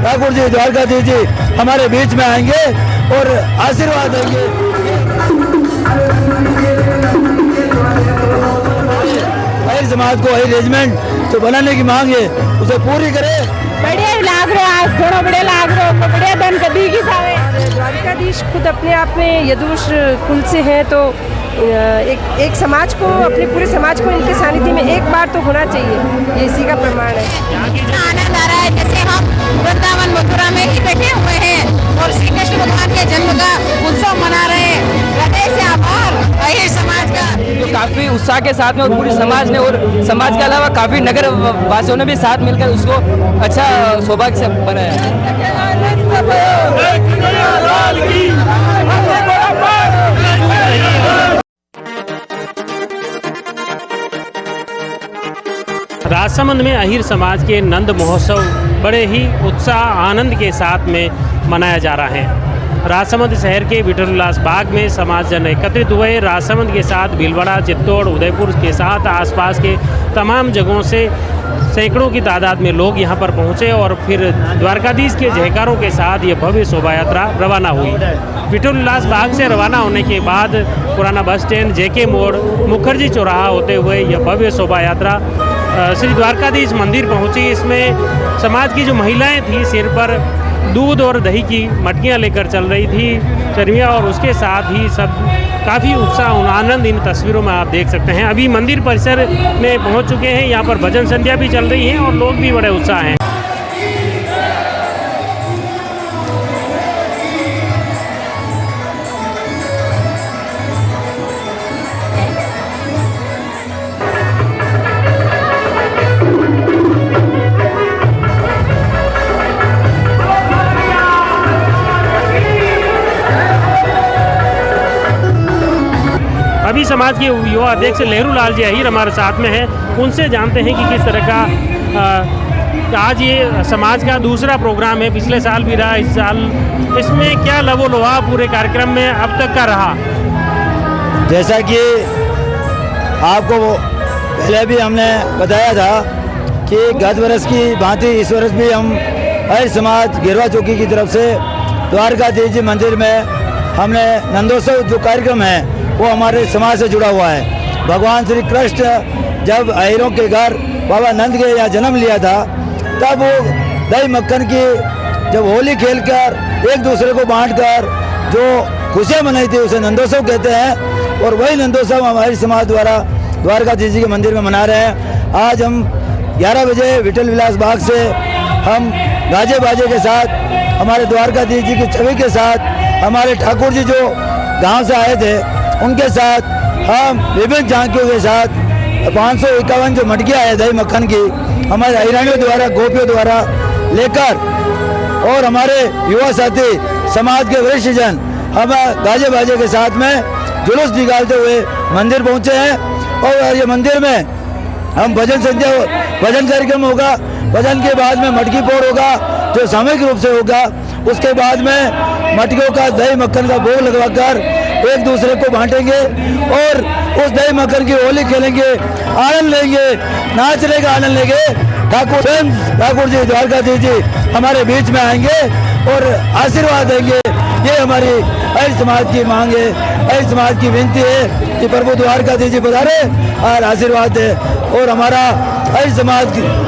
ठाकुर जी द्वारकाधीश जी हमारे बीच में आएंगे और आशीर्वाद देंगे। अहिर समाज को अहिर रेजिमेंट जो बनाने की मांग है उसे पूरी करे। बढ़िया लाग रहा है, आज थोड़ा बढ़िया लाग रहा है, बढ़िया धन कभी की सावे। द्वारकाधीश खुद अपने आप में यदुवंश कुल से है, तो एक समाज को, अपने पूरे समाज को इनके सानिध्य में एक बार तो होना चाहिए, ये इसी का प्रमाण है। आनंद आ रहा है जैसे हम वृंदावन मथुरा में ही बैठे हुए हैं और श्री कृष्ण भगवान के जन्म का उत्सव मना रहे हैं। हृदय से आभार अहिर समाज का। तो काफी उत्साह के साथ में और पूरी समाज ने और समाज के अलावा काफी नगर वासियों ने भी साथ मिलकर उसको अच्छा सौभाग्य से बनाया। राजसमंद में अहिर समाज के नंद महोत्सव बड़े ही उत्साह आनंद के साथ में मनाया जा रहा है। राजसमंद शहर के विठल उल्लास बाग में समाजजन एकत्रित हुए। राजसमंद के साथ भीलवाड़ा, चित्तौड़, उदयपुर के साथ आसपास के तमाम जगहों से सैकड़ों की तादाद में लोग यहां पर पहुंचे और फिर द्वारकाधीश के जयकारों के साथ ये भव्य शोभा यात्रा रवाना हुई। विठल उल्लास बाग से रवाना होने के बाद पुराना बस स्टैंड, जेके मोड़, मुखर्जी चौराहा होते हुए यह भव्य शोभा यात्रा श्री द्वारकाधीश मंदिर पहुंची। इसमें समाज की जो महिलाएं थी सिर पर दूध और दही की मटकियां लेकर चल रही थी चरमिया, और उसके साथ ही सब काफ़ी उत्साह और आनंद इन तस्वीरों में आप देख सकते हैं। अभी मंदिर परिसर में पहुंच चुके हैं, यहाँ पर भजन संध्या भी चल रही है और लोग भी बड़े उत्साह हैं। अभी समाज के युवा अध्यक्ष लहरू लाल जी अहिर हमारे साथ में हैं, उनसे जानते हैं कि किस तरह का आज ये समाज का दूसरा प्रोग्राम है। पिछले साल भी रहा, इस साल इसमें क्या लवो लोहा पूरे कार्यक्रम में अब तक का रहा? जैसा कि आपको पहले भी हमने बताया था कि गत वर्ष की भांति इस वर्ष भी हम अहिर समाज गिरवा चौकी की तरफ से द्वारकाधीश जी मंदिर में हमने नंदोत्सव जो कार्यक्रम है वो हमारे समाज से जुड़ा हुआ है। भगवान श्री कृष्ण जब अहिरों के घर बाबा नंद के यहाँ जन्म लिया था, तब वो दही मक्खन की जब होली खेलकर एक दूसरे को बांटकर जो खुशियाँ मनाई थी उसे नंदोत्सव कहते हैं, और वही नंदोत्सव हमारे समाज द्वारा द्वारकाधीश जी के मंदिर में मना रहे हैं। आज हम 11 बजे विठल विलास बाग से हम गाजे बाजे के साथ, हमारे द्वारकाधीश जी की छवि के साथ, हमारे ठाकुर जी जो गाँव से आए थे उनके साथ, हम विभिन्न झांकियों के साथ 551 जो मटकियाँ है दही मक्खन की हमारे अहिरानियों द्वारा, गोपियों द्वारा लेकर, और हमारे युवा साथी समाज के वरिष्ठ जन हम गाजे बाजे के साथ में जुलूस निकालते हुए मंदिर पहुँचे हैं। और ये मंदिर में हम भजन संध्या, भजन कार्यक्रम होगा, भजन के बाद में मटकी फोड़ होगा जो सामूहिक रूप से होगा। उसके बाद में मटकियों का दही मक्खन का भोग लगवाकर एक दूसरे को बांटेंगे और उस दही मक्खन की होली खेलेंगे, आनंद लेंगे, नाचने का आनंद लेंगे। ठाकुर जी द्वारकाधीश जी हमारे बीच में आएंगे और आशीर्वाद देंगे। ये हमारी अहिर समाज की मांग है, अहिर समाज की विनती है कि प्रभु द्वारकाधीश जी पधारे और आशीर्वाद दे, और हमारा अहिर समाज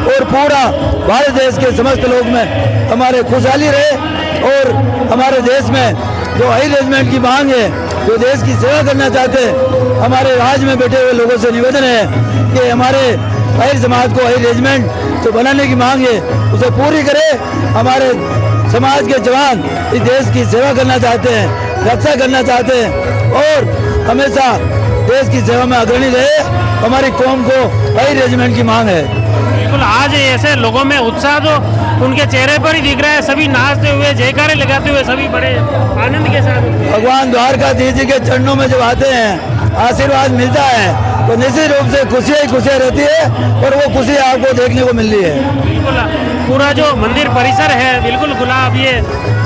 और पूरा भारत देश के समस्त लोग में हमारे खुशहाली रहे। और हमारे देश में जो अहिर रेजिमेंट की मांग है, जो देश की सेवा करना चाहते हैं, हमारे राज्य में बैठे हुए लोगों से निवेदन है कि हमारे अहिर समाज को अहिर रेजिमेंट जो बनाने की मांग है उसे पूरी करे। हमारे समाज के जवान इस देश की सेवा करना चाहते हैं, रक्षा करना चाहते हैं और हमेशा देश की सेवा में अग्रणी रहे। हमारी कौम को अहिर रेजिमेंट की मांग है। बिल्कुल, आज ऐसे लोगों में उत्साह जो उनके चेहरे पर ही दिख रहा है, सभी नाचते हुए, जयकारे लगाते हुए, सभी बड़े आनंद के साथ। भगवान द्वारकाधीश जी के चरणों में जब आते हैं, आशीर्वाद मिलता है तो निश्चित रूप से खुशियाँ ही खुशियाँ रहती है और वो खुशी आपको देखने को मिल रही है। बिल्कुल, पूरा जो मंदिर परिसर है बिल्कुल गुलाब, ये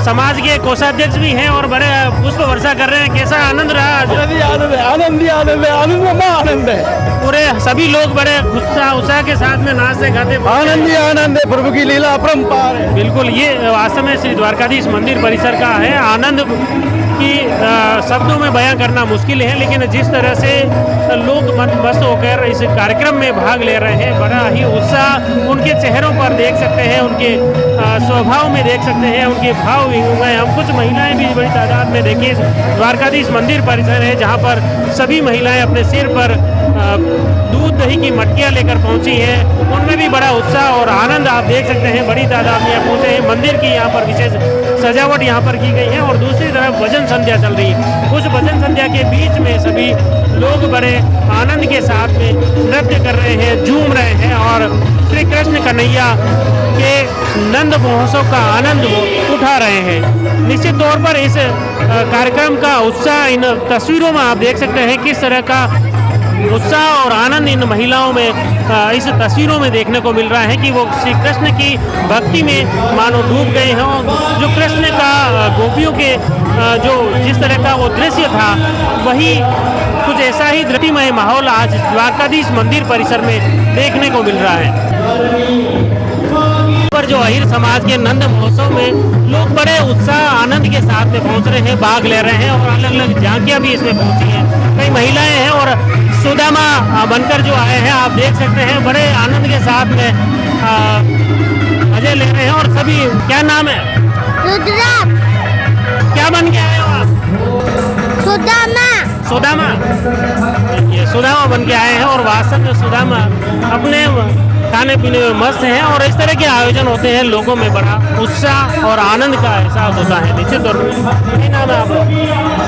समाज के कोषाध्यक्ष भी हैं और बड़े पुष्प वर्षा कर रहे हैं। कैसा आनंद रहा? आनंद है, आनंद ही आनंद है, आनंद में आनंद है। पूरे सभी लोग बड़े उत्साह के साथ में नाचते गाते आनंद ही आनंद है, प्रभु की लीला अपरंपार है। बिल्कुल, ये वास्तव में श्री द्वारकाधीश मंदिर परिसर का है आनंद की शब्दों में बयां करना मुश्किल है, लेकिन जिस तरह से लोग मस्त होकर इस कार्यक्रम में भाग ले रहे हैं, बड़ा ही उत्साह उनके चेहरों पर देख सकते हैं, उनके स्वभाव में देख सकते हैं, उनके भाव में हम कुछ महिलाएं भी बड़ी तादाद में देखिए द्वारकाधीश मंदिर परिसर है जहां पर सभी महिलाएं अपने सिर पर दूध दही की मटकियां लेकर पहुंची हैं, उनमें भी बड़ा उत्साह और आनंद आप देख सकते हैं। बड़ी तादाद में यहाँ पहुंचे हैं, मंदिर की यहाँ पर विशेष सजावट यहाँ पर की गई है और दूसरी तरफ भजन संध्या चल रही है। उस भजन संध्या के बीच में सभी लोग बड़े आनंद के साथ में नृत्य कर रहे हैं, झूम रहे हैं और श्री कृष्ण कन्हैया के नंद महोत्सव का आनंद उठा रहे हैं। निश्चित तौर पर इस कार्यक्रम का उत्साह इन तस्वीरों में आप देख सकते हैं, किस तरह का उत्साह और आनंद इन महिलाओं में इस तस्वीरों में देखने को मिल रहा है कि वो श्री कृष्ण की भक्ति में मानो डूब गए हों। जो कृष्ण का गोपियों के जो जिस तरह का वो दृश्य था, वही कुछ ऐसा ही धृतिमय माहौल आज द्वारकाधीश मंदिर परिसर में देखने को मिल रहा है। पर जो अहिर समाज के नंद महोत्सव में लोग बड़े उत्साह आनंद के साथ में पहुंच रहे हैं, भाग ले रहे हैं और अलग अलग झांकियां भी इसमें पहुंची हैं। कई महिलाएं हैं और सुदामा बनकर जो आए हैं, आप देख सकते हैं बड़े आनंद के साथ में मजे ले रहे हैं। और सभी, क्या नाम है? रुद्राक्ष। क्या बन के आए हो आप? सुदामा। सुदामा, ये सुदामा बन के आए हैं और वास्तव में सुदामा अपने खाने पीने में मस्त हैं और इस तरह के आयोजन होते हैं, लोगों में बड़ा उत्साह और आनंद का एहसास होता है। निश्चित तौर पर क्या नाम है आप लोग?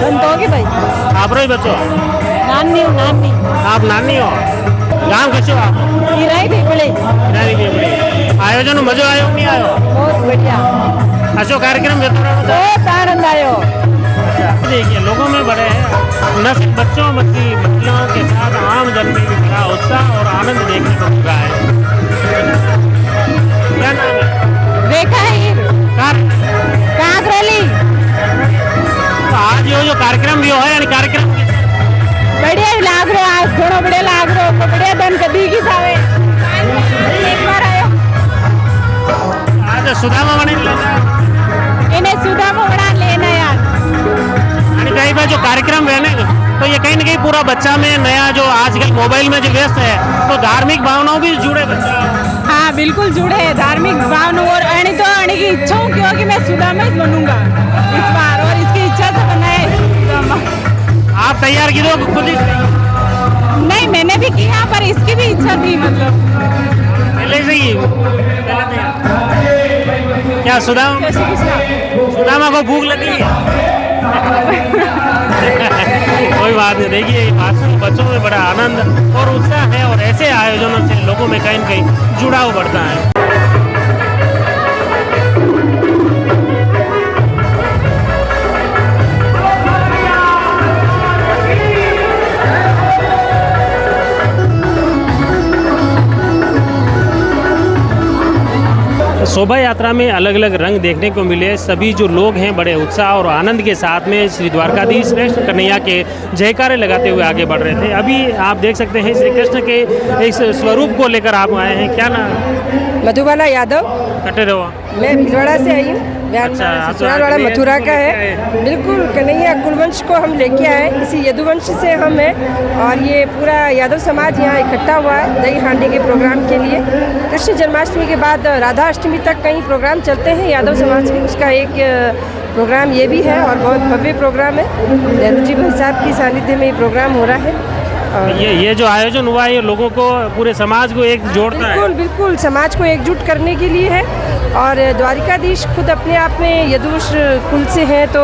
संतोगी भाई। आप रही बच्चों? नानी हूँ, नानी। आप नानी हो? गाँव कैसे हो आप? आयोजन में मजा आयो नहीं आयो? बहुत बढ़िया, अच्छो कार्यक्रम बहुत आनंद आयो। देखिए लोगों में बड़े हैं, न सिर्फ बच्चों बल्कि महिलाओं के साथ आम जन में भी बड़ा उत्साह और आनंद देखने को मिल रहा है। क्या नाम है? देखा है काकरोली। तो आज जो कार्यक्रम भी है, यानी कार्यक्रम बढ़िया लाग रहा, आज घणो बढ़िया लाग रहा, तो बढ़िया धन कदी की सावे एक बार आयो। आज सुदामा बने लेना, इन्हें सुदामा बना लेना यार। कई बार जो कार्यक्रम है ना, तो ये कहीं ना कहीं पूरा बच्चा में नया जो आजकल मोबाइल में जो व्यस्त है, तो धार्मिक भावनाओं भी जुड़े बच्चा। हाँ बिल्कुल जुड़े हैं धार्मिक भावनाओं और आने की इच्छा हूँ क्योंकि मैं सुदामा ही बनूंगा इस बार और इसकी इच्छा से बना है सुदामा। आप तैयार की दो खुद ही? नहीं, मैंने भी किया पर इसकी भी इच्छा थी, मतलब पहले से ही क्या सुदामा को भूख लगी है? कोई बात नहीं। देखिए बच्चों में बड़ा आनंद और उत्साह है और ऐसे आयोजनों से लोगों में कहीं न कहीं जुड़ाव बढ़ता है। शोभा यात्रा में अलग अलग रंग देखने को मिले। सभी जो लोग हैं बड़े उत्साह और आनंद के साथ में श्री द्वारकाधीश कृष्ण कन्हैया के जयकारे लगाते हुए आगे बढ़ रहे थे। अभी आप देख सकते हैं श्री कृष्ण के इस स्वरूप को लेकर आप आए हैं। क्या नाम? मधुबाला यादव। कटे रहो। मैं भीलवाड़ा से आई हूँ। अच्छा, ससुरालवाड़ा मथुरा का है। बिल्कुल कन्हैया कुलवंश को हम लेके आए, इसी यदुवंश से हम हैं और ये पूरा यादव समाज यहाँ इकट्ठा हुआ है दही हांडी के प्रोग्राम के लिए। कृष्ण जन्माष्टमी के बाद राधा अष्टमी तक कई प्रोग्राम चलते हैं यादव समाज के, उसका एक प्रोग्राम ये भी है और बहुत भव्य प्रोग्राम है। नेहरू जी भाई साहब की सानिध्य में ये प्रोग्राम हो रहा है। ये जो आयोजन हुआ है ये लोगों को, पूरे समाज को एक जोड़ता है। बिल्कुल समाज को एकजुट करने के लिए है और द्वारिकाधीश खुद अपने आप में यदुवंश कुल से हैं, तो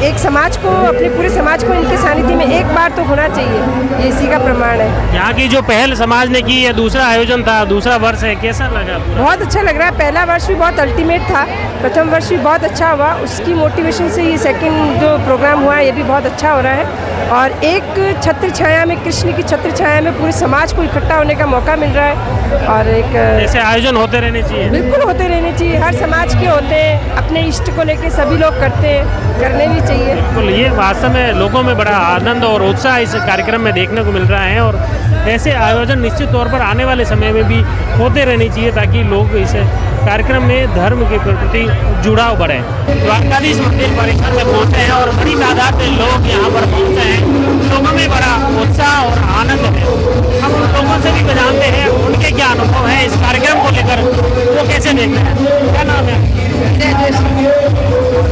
एक समाज को, अपने पूरे समाज को इनके सानिध्य में एक बार तो होना चाहिए, ये इसी का प्रमाण है। यहाँ की जो पहल समाज ने की है, दूसरा आयोजन था, दूसरा वर्ष है, कैसा लगा? बहुत अच्छा लग रहा है। पहला वर्ष भी बहुत अल्टीमेट था, प्रथम वर्ष भी बहुत अच्छा हुआ, उसकी मोटिवेशन से ये सेकंड जो प्रोग्राम हुआ है ये भी बहुत अच्छा हो रहा है। और एक छत्र छाया में, कृष्ण की छत्र छाया में पूरे समाज को इकट्ठा होने का मौका मिल रहा है और एक ऐसे आयोजन होते रहने चाहिए। बिल्कुल होते रहने चाहिए, हर समाज के होते हैं, अपने इष्ट को लेके सभी लोग करते हैं करने भी चाहिए। बिल्कुल, ये वास्तव में लोगों में बड़ा आनंद और उत्साह इस कार्यक्रम में देखने को मिल रहा है और ऐसे आयोजन निश्चित तौर पर आने वाले समय में भी होते रहने चाहिए ताकि लोग इस कार्यक्रम में धर्म के प्रति जुड़ाव बढ़े। द्वारकाधीश मंदिर परिसर में पहुंचे हैं और बड़ी तादाद में लोग यहाँ पर पहुंचे हैं। लोगों में बड़ा उत्साह और आनंद है। हम उन लोगों से भी जानते हैं उनके क्या अनुभव है इस कार्यक्रम को लेकर, वो कैसे देखते हैं। क्या नाम है?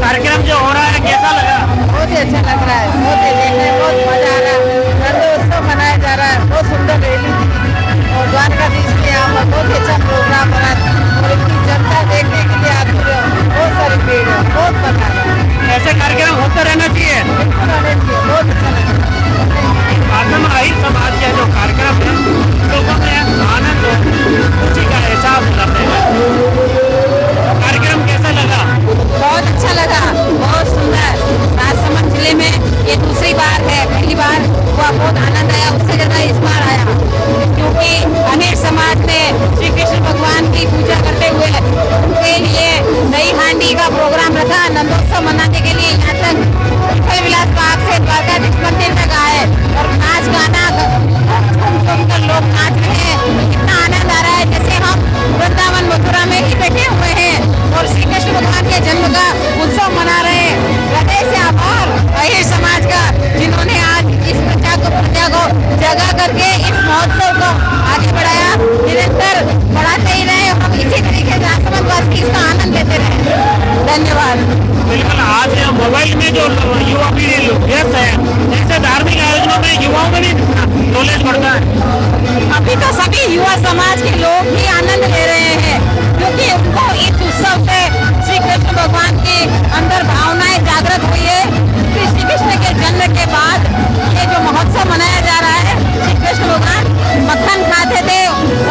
कार्यक्रम जो हो रहा है कैसा लगा? बहुत ही अच्छा लग रहा है, बहुत ही देखने में बहुत मजा आ रहा है। नंदोत्सव मनाया जा रहा है, बहुत सुंदर रैली और द्वारकाधीश के यहाँ पर बहुत ही अच्छा प्रोग्राम बना और इतनी जनता देखने के लिए आती है, बहुत सारी भीड़ है, बहुत मजा आ रहा है। ऐसे कार्यक्रम होते रहना चाहिए। बिल्कुल आने चाहिए, बहुत अच्छा लग रहा है। आसम आहिर समाज का जो कार्यक्रम है लोगों में आनंद और खुशी का एहसास करते हैं। कार्यक्रम कैसा लगा? बहुत अच्छा लगा, बहुत सुंदर। राजसमंद जिले में ये दूसरी बार है, पहली बार हुआ, बहुत आनंद आया, उससे ज़्यादा इस बार आया क्योंकि अनेक समाज में श्री कृष्ण भगवान की पूजा करते हुए उनके लिए दही हांडी का प्रोग्राम रखा। नंदोत्सव मनाने के लिए यहाँ तक विठल विलास बाग से द्वारकाधीश मंदिर तक आए और नाच गाना सुनकर लोग नाच रहे हैं। कितना आनंद आ रहा है, जैसे हम वृंदावन मथुरा में ही बैठे हुए हैं और श्री कृष्ण भगवान के जन्म का उत्सव मना रहे हैं। हृदय से आभार अहिर समाज का, जिन्होंने आज इस प्रजा को जगा करके इस महोत्सव को आगे बढ़ाया। निरंतर बढ़ाते ही रहे, हम इसी तरीके से राजसमंदवासी इसका आनंद लेते रहे। धन्यवाद। बिल्कुल, आज मोबाइल में जो युवा पीढ़ी व्यस्त है, ऐसे धार्मिक आयोजनों में युवाओं में भी नॉलेज बढ़ता है। अभी तो सभी युवा समाज के लोग ही आनंद ले रहे हैं क्योंकि उनको इस उत्सव से श्री कृष्ण भगवान की अंदर भावनाएं जागृत हुई है। श्री कृष्ण के जन्म के बाद ये जो महोत्सव मनाया जा रहा है, श्री कृष्ण भगवान मक्खन खाते थे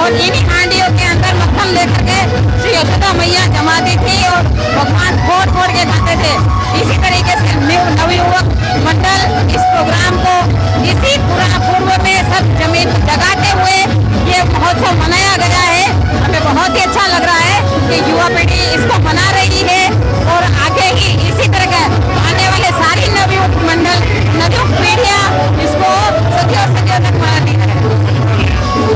और इन्हीं हांडियों के अंदर मक्खन लेकर के श्री यशोदा मैया जमाती थी और भगवान फोड़ के खाते थे। इसी तरीके से नवयुवक मंडल इस प्रोग्राम को इसी पूर्व में सब जमीन जगाते हुए ये महोत्सव मनाया गया है। हमें बहुत ही अच्छा लग रहा है कि युवा पीढ़ी इसको मना रही है और आगे ही इसी तरह का आने वाले सारी नवयुवक मंडल नवयुवक पीढ़ियाँ इसको सदियों तक मनाती है।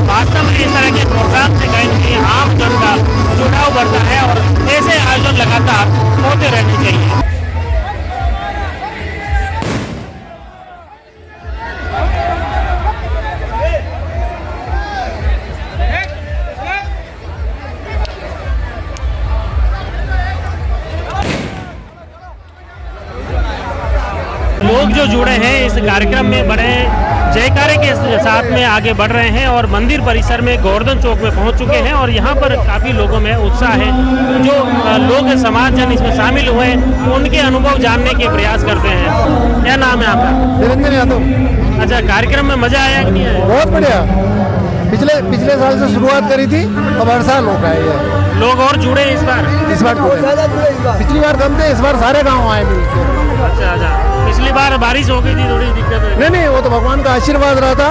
वास्तव में इस तरह के प्रोग्राम से कहीं न कहीं आम जन का जुड़ाव बढ़ता है और ऐसे आयोजन लगातार होते रहने चाहिए। लोग जो जुड़े हैं इस कार्यक्रम में बड़े जयकारे के साथ में आगे बढ़ रहे हैं और मंदिर परिसर में गोवर्धन चौक में पहुंच चुके हैं और यहाँ पर काफ़ी लोगों में उत्साह है। जो लोग समाज जन इसमें शामिल हुए उनके अनुभव जानने के प्रयास करते हैं। क्या नाम है आपका? निरंजन यादव। अच्छा, कार्यक्रम में मजा आया कि नहीं आया? बहुत बढ़िया। पिछले साल से शुरुआत करी थी, अब हर साल हो रहा है ये। लोग और जुड़े इस बार पिछली बार कम थे, इस बार सारे गाँव आए मिलकर। अच्छा, पिछली बार बारिश हो गई थी, थोड़ी दिक्कत हुई। नहीं, वो तो भगवान का आशीर्वाद रहा था,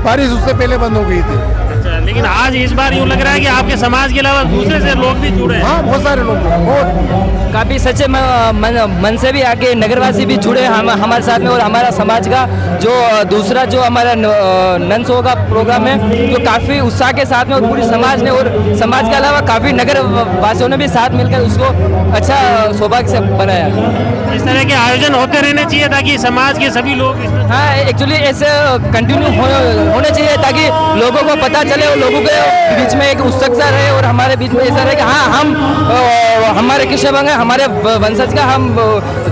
बारिश उससे पहले बंद हो गई थी। अच्छा, लेकिन आज इस बार यूँ लग रहा है कि आपके समाज के अलावा दूसरे से लोग भी जुड़े हैं। हाँ, बहुत सारे लोग, बहुत काफ़ी सच्चे मन से भी आके नगरवासी भी जुड़े हमारे साथ में और हमारा समाज का जो दूसरा जो हमारा नंद शो का प्रोग्राम है जो काफ़ी उत्साह के साथ में और पूरी समाज ने और समाज के अलावा काफ़ी नगर वासियों ने भी साथ मिलकर उसको अच्छा सौभाग्य से बनाया। इस तरह के आयोजन होते रहने चाहिए ताकि समाज के सभी लोग हाँ, एक्चुअली ऐसे कंटिन्यू होने चाहिए ताकि लोगों को पता चले और लोगों के बीच में एक उत्सुकता रहे और हमारे बीच में ऐसा रहे कि हाँ, हम हमारे कृष्ण भगवान हमारे वंशज का हम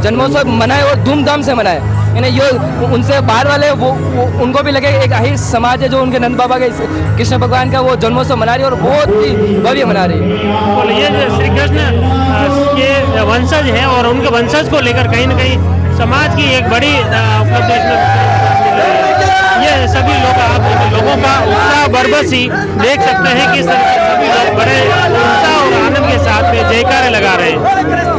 जन्मोत्सव मनाए और धूमधाम से मनाए। यानी ये उनसे बाहर वाले वो उनको भी लगे एक अहिर समाज है जो उनके नंद बाबा के कृष्ण भगवान का वो जन्मोत्सव मना रही है और बहुत ही भव्य मना रही है। ये श्री कृष्ण के वंशज हैं और उनके वंशज को लेकर कहीं न कहीं समाज की एक बड़ी उपलब्धि ये सभी लोगों का उत्साह बरबसी देख सकते हैं कि सभी लोग बड़े उत्साह और आनंद के साथ में जयकारे लगा रहे हैं।